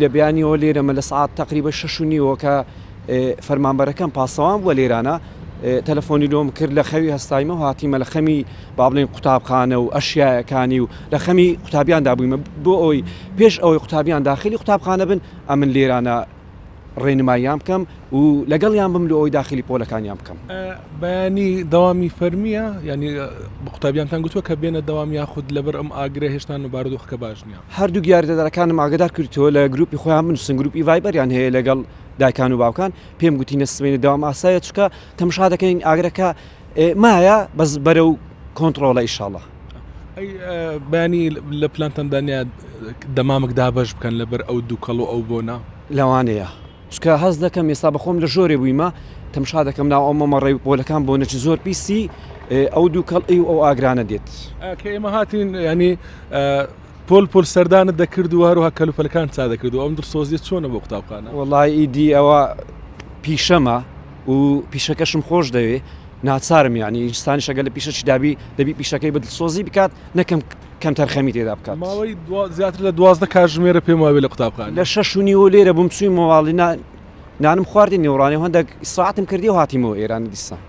لە بیانیەوە لێرەمە لە سعات تقریبا 6:30 کە فەرمانبەرەکەم پاسەوان بووە لێرانە تەلەفۆنی لۆم کرد لە خەوی هەستایمە و هاتیمە لە خەمی با بڵێن قوتابخانە و ئەشیایەکانی و لە خەمی قوتابیاندا بوویمە بۆ ئەوی پێش ئەوەی قوتابیان داخلی قوتابخانە بن ئەمن لێرانە ڕێنماییان بکەم و لەگەڵیان بم لە ئەوی داخلی پۆلەکانیان بکەم. بەیانی دەوامی فەرمیە ینی بە قوتابیانتان گوتووە کە بێنە دەوام یاخود لەبەر ئەم ئاگرە هێشتان و بارودۆخەکە باش نییە؟ هەردوو یاریدەدارەکانم ئاگادار کردەوە لە گروپی خۆیان بنووسن، گروپی ڤایبەریان هەیە لەگەڵ دایکان و باوکان، پێم گوتی نەسبێنێ دەوام ئاسایە چکە تەماشا دەکەین ئاگرەکە مایە بەس بەرەو کۆنتڕۆڵە ئینشاڵڵا. بەیانی لە پلانتەندانیا دەمامک دابەش بکەن لەبەر ئەو دووکەڵ و ئەو بۆنە لەوانەیە چکە هەز دەکەم ئێستا بەخۆم لە ژۆرێ بوویمە تەماشا دەکەم ناو ئەو مەمەڕێی پۆلەکان بۆ نەچ زۆر پیسی ئەو دووکەڵی و ئەو ئاگرانە دێت کە ئێمە هاتین ینی پۆل سەردانت دەکرد و هەروها کەلوپەلەکان چا دەکرد و ئەم دڵسۆزیت چۆنە بۆ قوتابخانە؟ وەڵای ئیدی ئەوە پیشەمە و پیشەکەشم خۆش دەوێ ناچارم یعنی ئینسانی شەگە لە پیشەکی دابی دەبی پیشەکەی بەدڵسۆزی بکات نەکەم کەم تەرخەمی تێدا بکات. ماوەی زیاتر لە 12 کاتژمێرە پێم وابێ لە قوتابخانە لە 6:30 لێرە بووم چوویمەوە واڵی نانم خواردی نێوڕانێ هەندێک ئیسراحەتم کردی و هاتیمەوە ئێران دیسان.